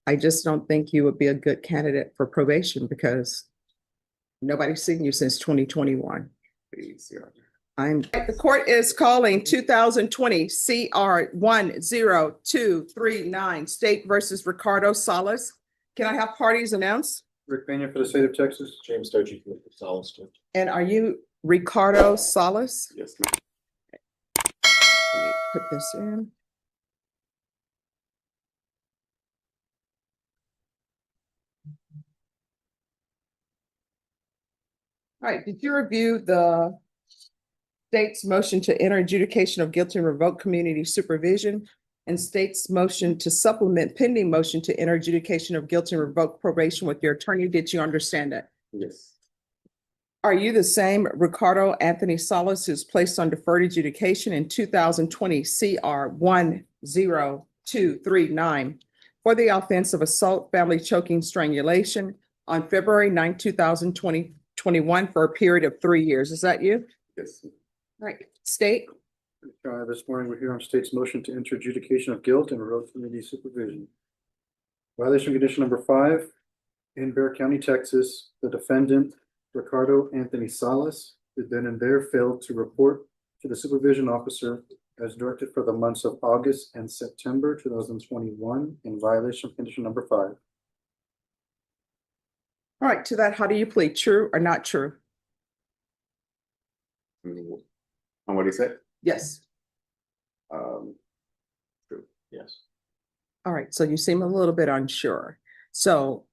I just don't think you would be a good candidate for probation because nobody's seen you since 2021. The court is calling 2020 CR 10239 State versus Ricardo Solless. Can I have parties announced? Rick Pena for the state of Texas. James Sturgey for Solless. And are you Ricardo Solless? Yes, ma'am. Let me put this in. All right, did you review the state's motion to enter adjudication of guilty and revoke community supervision and state's motion to supplement pending motion to enter adjudication of guilty and revoke probation with your attorney? Did you understand it? Yes. Are you the same Ricardo Anthony Solless who's placed on deferred adjudication in 2020 CR 10239 for the offense of assault, family choking, strangulation on February 9, 2021 for a period of 3 years? Is that you? Yes. Right. State. This morning, we're here on state's motion to enter adjudication of guilt and revoke community supervision. Violation condition number 5, in Bexar County, Texas, the defendant, Ricardo Anthony Solless, did then and there failed to report to the supervision officer as directed for the months of August and September 2021 in violation of condition number 5. All right, to that, how do you plead? True or not true? On what he said? Yes. True. Yes. All right, so you seem a little bit unsure. So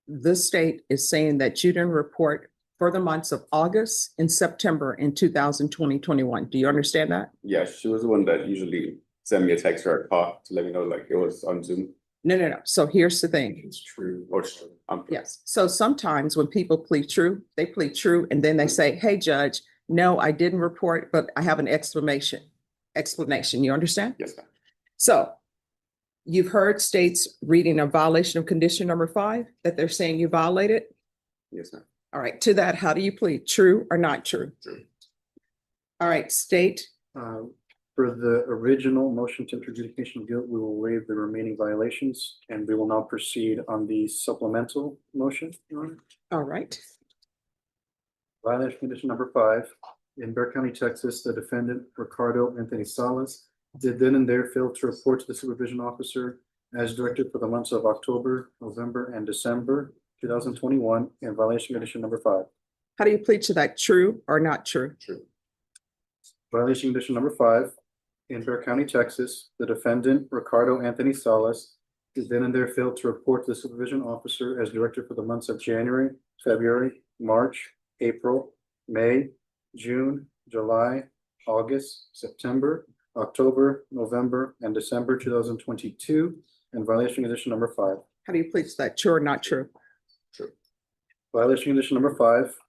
the state is saying that you didn't report for the months of August and September in 2021. Do you understand that? Yeah, she was the one that usually sent me a text or a call to let me know like it was on Zoom. No. So here's the thing. It's true. Or Yes. So sometimes when people plead true, they plead true and then they say, hey, judge, no, I didn't report, but I have an explanation. You understand? Yes, ma'am. So you've heard states reading a violation of condition number 5 that they're saying you violated. Yes, ma'am. All right, to that, how do you plead? True or not true? True. All right, state. For the original motion to enter adjudication of guilt, we will waive the remaining violations and we will now proceed on the supplemental motion, Your Honor. All right. Violation condition number 5, in Bexar County, Texas, the defendant, Ricardo Anthony Solless, did then and there fail to report to the supervision officer as directed for the months of October, November, and December 2021 in violation condition number 5. How do you plead to that? True or not true? True. Violation condition number 5, in Bexar County, Texas, the defendant, Ricardo Anthony Solless, did then and there fail to report to the supervision officer as directed for the months of January, February, March, April, May, June, July, August, September, October, November, and December 2022 in violation condition number 5. How do you plead to that? True or not true? True. Violation condition number 5,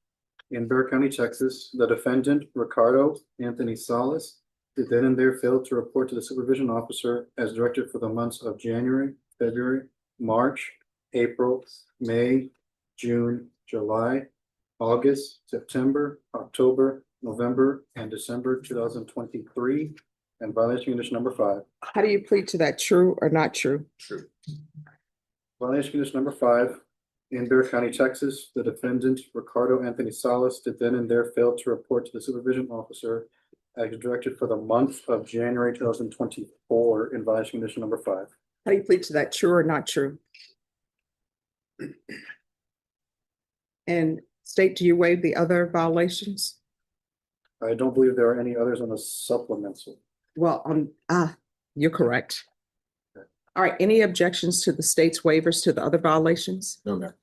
in Bexar County, Texas, the defendant, Ricardo Anthony Solless, did then and there fail to report to the supervision officer as directed for the months of January, February, March, April, May, June, July, August, September, October, November, and December 2023, and violation condition number 5. How do you plead to that? True or not true? True. Violation condition number 5, in Bexar County, Texas, the defendant, Ricardo Anthony Solless, did then and there fail to report to the supervision officer as directed for the month of January 2024 in violation condition number 5. How do you plead to that? True or not true? And state, do you waive the other violations? I don't believe there are any others on the supplemental. Well, you're correct. All right, any objections to the state's waivers to the other violations? No, ma'am.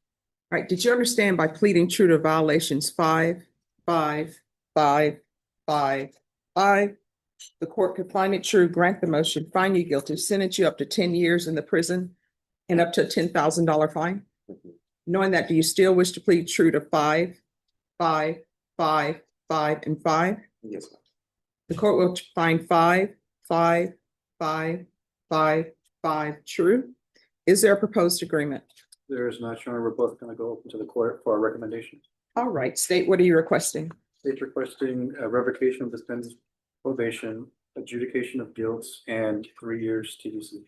All right, did you understand by pleading true to violations 5, 5, 5, 5, 5, the court could find it true, grant the motion, find you guilty, sentence you up to 10 years in the prison and up to a $10,000 fine? Knowing that, do you still wish to plead true to 5, 5, 5, 5, and 5? Yes, ma'am. The court will find 5, 5, 5, 5, 5 true. Is there a proposed agreement? There is not, Your Honor. We're both going to go open to the court for our recommendation. All right, state, what are you requesting? State's requesting a revocation of defendant's probation, adjudication of guilt, and 3 years TDC.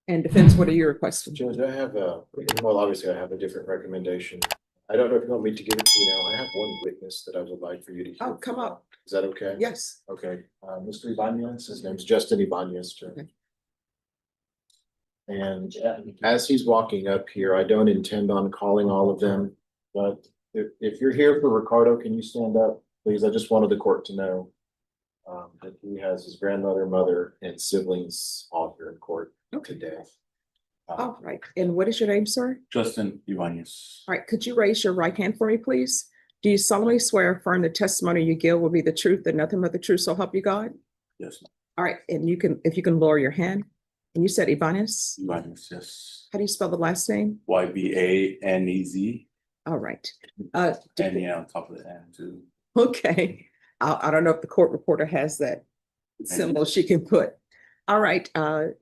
And defense, what are you requesting? Judge, I have well, obviously I have a different recommendation. I don't know if you want me to give it to you now. I have one witness that I would like for you to hear. Oh, come up. Is that okay? Yes. Okay, Mr. Ibanez, his name's Justin Ibanez. Judge. Okay. And as he's walking up here, I don't intend on calling all of them, but if you're here for Ricardo, can you stand up, please? I just wanted the court to know that he has his grandmother, mother, and siblings all here in court today. All right. And what is your name, sir? Justin Ibanez. All right. Could you raise your right hand for me, please? Do you solemnly swear or affirm the testimony you give will be the truth and nothing but the truth, so help you God? Yes, All right. And you can, if you can lower your hand. And you said Ibanez? Ibanez, yes. How do you spell the last name? Ybanez. All right. And yeah, on top of the N too. Okay. I don't know if the court reporter has that symbol she can put. All right.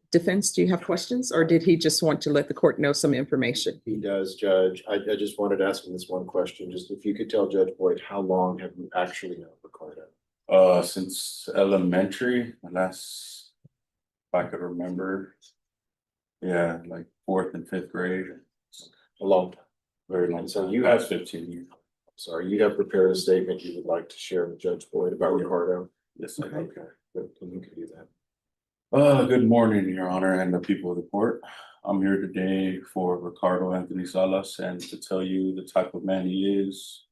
Defense, do you have questions, or did he just want to let the court know some information? He does, Judge. I just wanted to ask him this one question. Just if you could tell Judge Boyd, how long have you actually known Ricardo? Since elementary, last, if I could remember. Yeah, like 4th and 5th grade. A long time. Very long. So time. you Past have 15 years. Sorry, you have prepared a statement you would like to share with Judge Boyd about Ricardo? Yes, I do. Okay, good. You can do that. Good morning, Your Honor, and the people of the court. I'm here today for Ricardo Anthony Solless and to tell you the type of man he is.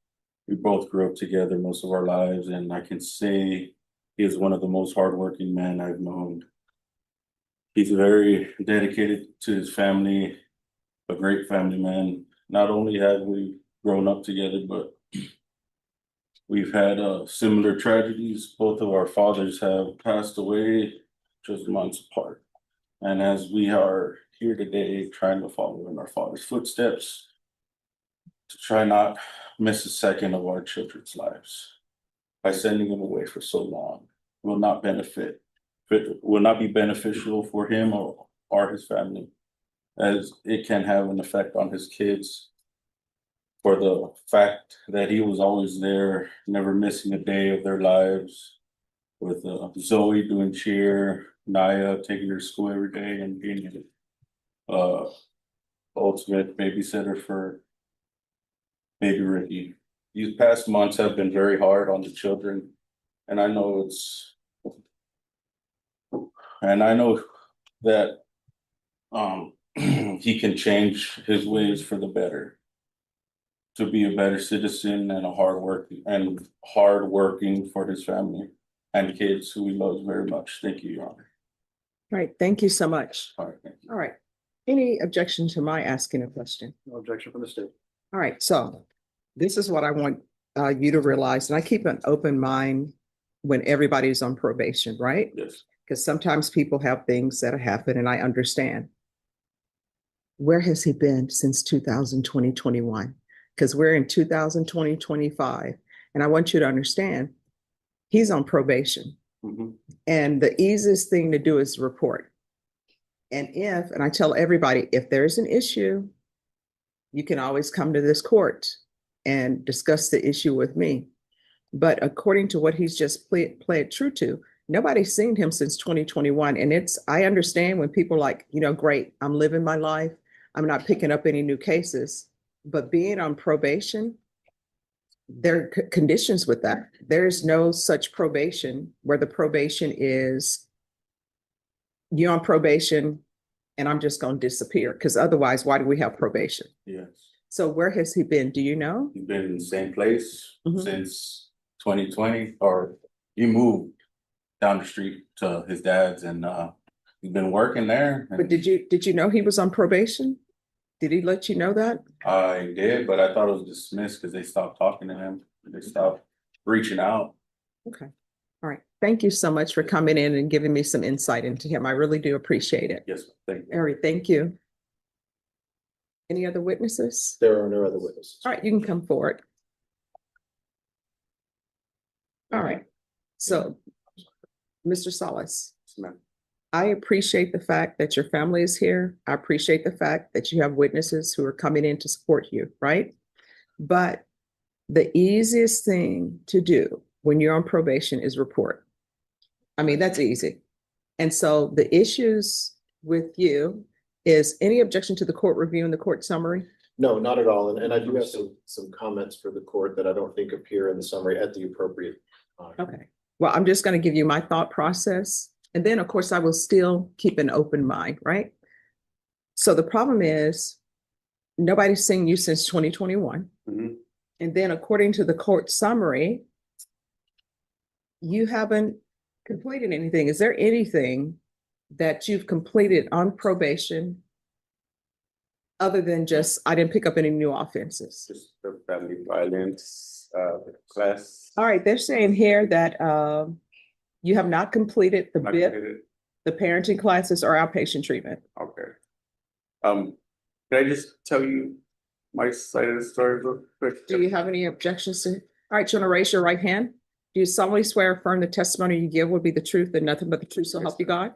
We both grew up together most of our lives, and I can say he is one of the most hardworking men I've known. He's very dedicated to his family, a great family man. Not only have we grown up together, but we've had similar tragedies. Both of our fathers have passed away just months apart. And as we are here today trying to follow in our father's footsteps, to try not miss a second of our children's lives by sending them away for so long will not be beneficial for him or his family, as it can have an effect on his kids, for the fact that he was always there, never missing a day of their lives, with Zoe doing cheer, Naya taking her to school every day, and being an ultimate babysitter for baby Ricky. These past months have been very hard on the children, and I know that he can change his ways for the better, to be a better citizen and hardworking for his family and kids who he loves very much. Thank you, Your Honor. All right. Thank you so much. All right, thank you. All right. Any objection to my asking a question? No objection from the state. All right. So this is what I want you to realize, and I keep an open mind when everybody's on probation, right? Yes. Because sometimes people have things that happen, and I understand. Where has he been since 2021? Because we're in 2025, and I want you to understand, he's on probation. Mm-hmm. And the easiest thing to do is report. And I tell everybody, if there's an issue, you can always come to this court and discuss the issue with me. But according to what he's just played true to, nobody's seen him since 2021. And I understand when people are like, great, I'm living my life, I'm not picking up any new cases. But being on probation, there are conditions with that. There's no such probation where the probation is you're on probation and I'm just going to disappear, because otherwise, why do we have probation? Yes. So where has he been? Do you know? He's been in the same place Mhm. since 2020, or he moved down the street to his dad's, and he's been working there. But did you know he was on probation? Did he let you know that? I did, but I thought it was dismissed because they stopped talking to him. They stopped reaching out. Okay. All right. Thank you so much for coming in and giving me some insight into him. I really do appreciate it. Yes, thank you. All right. Thank you. Any other witnesses? There are no other witnesses. All right. You can come forward. All right. So, Mr. Solless, Yes, ma'am. I appreciate the fact that your family is here. I appreciate the fact that you have witnesses who are coming in to support you, right? But the easiest thing to do when you're on probation is report. I mean, that's easy. And so the issues with you is any objection to the court reviewing the court summary? No, not at all. And I do have some comments for the court that I don't think appear in the summary at the appropriate time. Okay, well, I'm just going to give you my thought process. And then, of course, I will still keep an open mind, right? So the problem is nobody's seen you since 2021. Mhm. And then according to the court summary, you haven't completed anything. Is there anything that you've completed on probation other than just, I didn't pick up any new offenses? Just the family violence, class. All right, they're saying here that you have not completed the Not BIP, completed. the parenting classes, or outpatient treatment. Okay. Can I just tell you my side of the story real quick? Do you have any objections to? All right, you want to raise your right hand? Do you solemnly swear or affirm the testimony you give will be the truth and nothing but the truth, so help you God?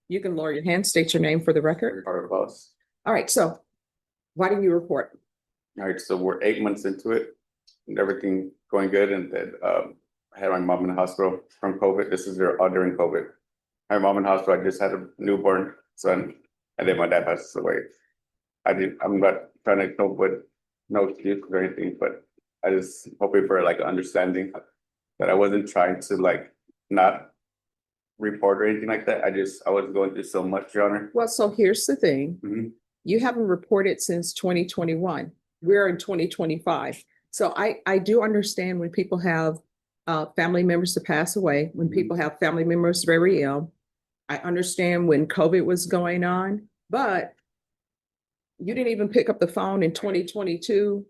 You can lower your hand, state your name for the record. Ricardo Solless. All right, so why didn't you report? All right, so we're 8 months into it and everything going good. And then I had my mom in the hospital from COVID. This is all during COVID. My mom in the hospital, I just had a newborn son, and then my dad passes away. I'm not trying to come up with no excuse or anything, but I just hoping for like understanding that I wasn't trying to like not report or anything like that. I was going through so much, Your Honor. Well, so here's the thing. Mhm. You haven't reported since 2021. We're in 2025. So I do understand when people have family members to pass away, when people have family members very ill. I understand when COVID was going on, but you didn't even pick up the phone in 2022.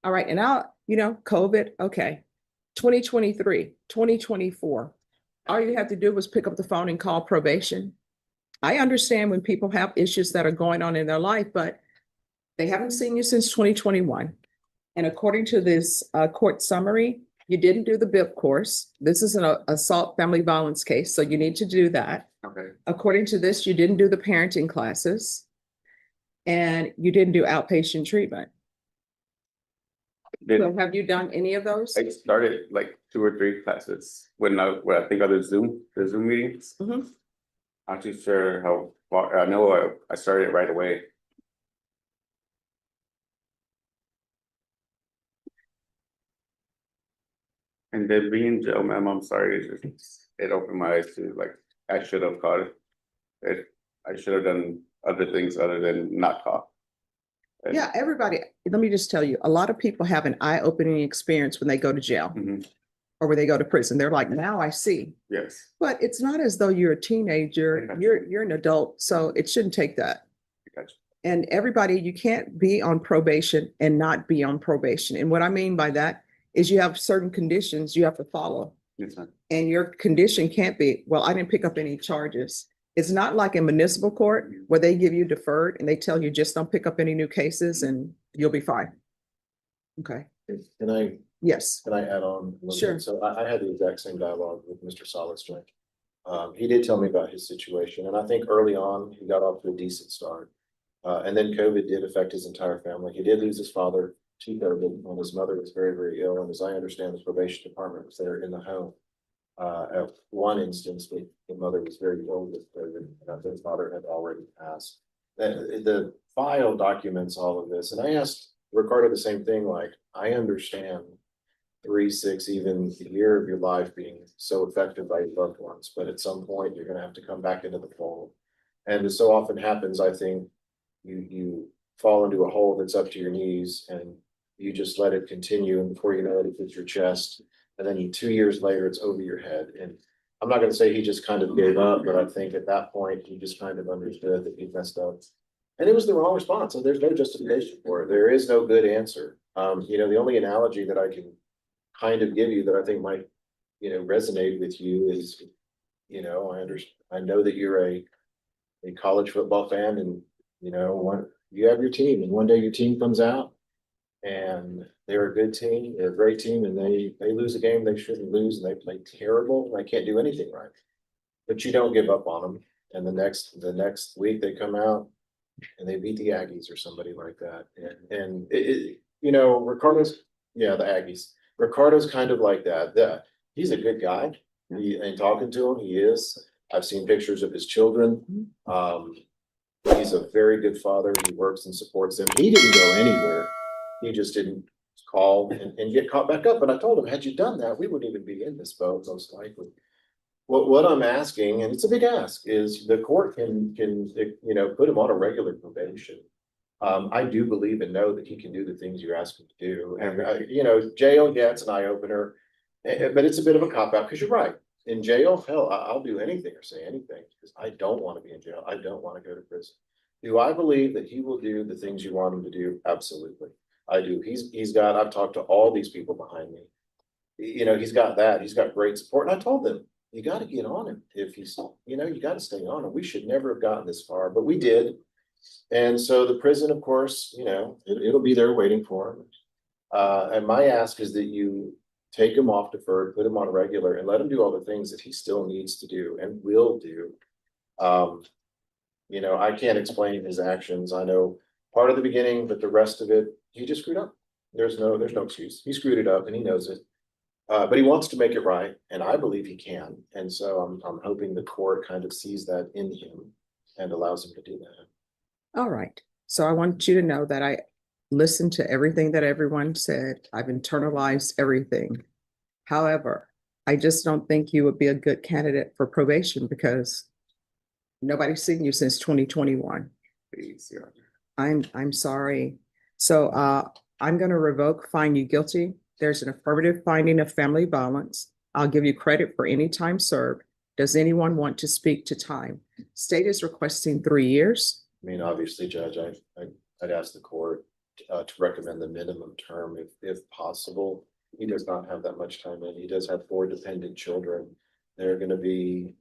All right, and now, COVID, okay. 2023, 2024. All you have to do was pick up the phone and call probation. I understand when people have issues that are going on in their life, but they haven't seen you since 2021. And according to this court summary, you didn't do the BIP course. This is an assault family violence case, so you need to do that. Okay. According to this, you didn't do the parenting classes and you didn't do outpatient treatment. So have you done any of those? I started like 2 or 3 classes when I think of the Zoom meetings. Mhm. I'm not too sure how far. I know I started right away. And then being in jail, ma'am, I'm sorry. It opened my eyes to like I should have caught it. I should have done other things other than not caught. And- Yeah, everybody, let me just tell you, a lot of people have an eye-opening experience when they go to jail Mhm. or when they go to prison. They're like, now I see. Yes. But it's not as though you're a teenager, I got you're an adult, so it shouldn't take that. I got you. And everybody, you can't be on probation and not be on probation. And what I mean by that is you have certain conditions you have to follow. Yes, ma'am. And your condition can't be, well, I didn't pick up any charges. It's not like in municipal court where they give you deferred and they tell you just don't pick up any new cases and you'll be fine. Okay, Can I yes, add on? a little Sure. bit? So I had the exact same dialogue with Mr. Solless. He did tell me about his situation, and I think early on, he got off to a decent start. And then COVID did affect his entire family. He did lose his father to COVID when his mother was very, very ill, and as I understand, the probation department was there in the home. At one instance, the mother was very ill with COVID, their father had already passed. The file documents all of this, and I asked Ricardo the same thing, like, I understand 3, 6, even a year of your life being so affected by your loved ones, but at some point, you're gonna have to come back into the fold. And as so often happens, I think you fall into a hole that's up to your knees and you just let it continue, and before you know it, it hits your chest. And then 2 years later, it's over your head. And I'm not gonna say he just kind of gave up, but I think at that point, he just kind of understood that he messed up. And it was the wrong response, so there's no justification for it. There is no good answer. The only analogy that I can kind of give you that I think might, resonate with you is, I know that you're a college football fan, and, you have your team, and one day your team comes out and they're a good team, they're a great team, and they lose a game they shouldn't lose, and they play terrible, and they can't do anything right. But you don't give up on them, and the next week they come out and they beat the Aggies or somebody like that. And Ricardo's, the Aggies. Ricardo's kind of like that. He's a good guy. And talking to him, he is. I've seen pictures of his children. He's a very good father. He works and supports them. He didn't go anywhere. He just didn't call and get caught back up. And I told him, had you done that, we wouldn't even be in this boat, most likely. What I'm asking, and it's a big ask, is the court can, put him on a regular probation. I do believe and know that he can do the things you ask him to do. And, jail, yeah, it's an eye opener, but it's a bit of a cop out because you're right. In jail, hell, I'll do anything or say anything because I don't want to be in jail. I don't want to go to prison. Do I believe that he will do the things you want him to do? Absolutely. I do. I've talked to all these people behind me. He's got that. He's got great support. And I told them, you got to get on him if he's, you got to stay on him. We should never have gotten this far, but we did. And so the prison, of course, it'll be there waiting for him. And my ask is that you take him off deferred, put him on regular, and let him do all the things that he still needs to do and will do. I can't explain his actions. I know part of the beginning, but the rest of it, he just screwed up. There's no excuse. He screwed it up and he knows it. But he wants to make it right, and I believe he can. And so I'm hoping the court kind of sees that in him and allows him to do that. All right. So I want you to know that I listened to everything that everyone said. I've internalized everything. However, I just don't think you would be a good candidate for probation because nobody's seen you since 2021. Please, Your I'm sorry. So I'm going to revoke, find you guilty. There's an affirmative finding of family violence. I'll give you credit for any time served. Does anyone want to speak to time? State is requesting 3 years. I mean, obviously, Judge, I'd ask the court to recommend the minimum term if possible. He does not have that much time in. He does have 4 dependent children. They're going to be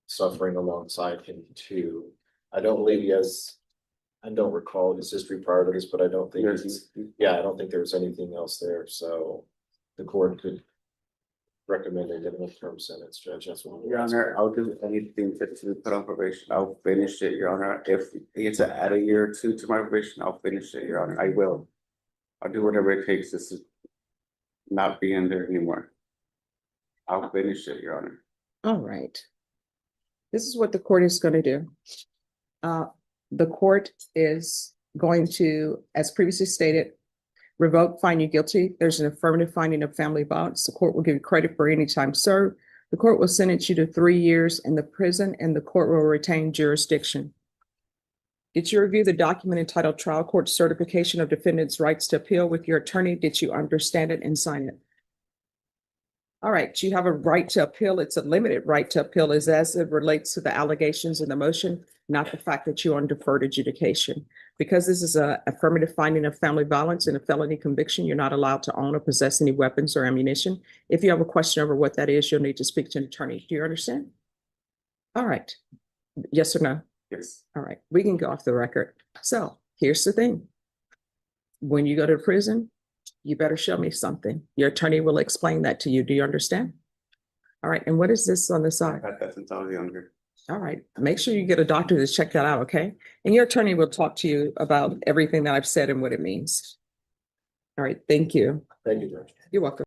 suffering alongside him too. I don't believe he has, I don't recall his history prior to this, but I don't think I don't think there was anything else there. So the court could recommend a minimum term sentence, Judge. That's what Your Honor, I'll do anything to put on probation. I'll finish it, Your Honor. If it's to add a year or 2 to my probation, I'll finish it, Your Honor. I will. I'll do whatever it takes just to not be in there anymore. I'll finish it, Your Honor. All right. This is what the court is going to do. The court is going to, as previously stated, revoke, find you guilty. There's an affirmative finding of family violence. The court will give you credit for any time served. The court will sentence you to 3 years in the prison and the court will retain jurisdiction. Did you review the document entitled Trial Court Certification of Defendant's Rights to Appeal with your attorney? Did you understand it and sign it? All right, you have a right to appeal. It's a limited right to appeal as it relates to the allegations in the motion, not the fact that you're on deferred adjudication. Because this is an affirmative finding of family violence and a felony conviction, you're not allowed to own or possess any weapons or ammunition. If you have a question over what that is, you'll need to speak to an attorney. Do you understand? All right. Yes or no? Yes. All right, we can go off the record. So here's the thing. When you go to prison, you better show me something. Your attorney will explain that to you. Do you understand? All right, and what is this on the side? I've had that since I was younger. All right, make sure you get a doctor to check that out, okay? And your attorney will talk to you about everything that I've said and what it means. All right, thank you. Thank you, Judge. You're welcome.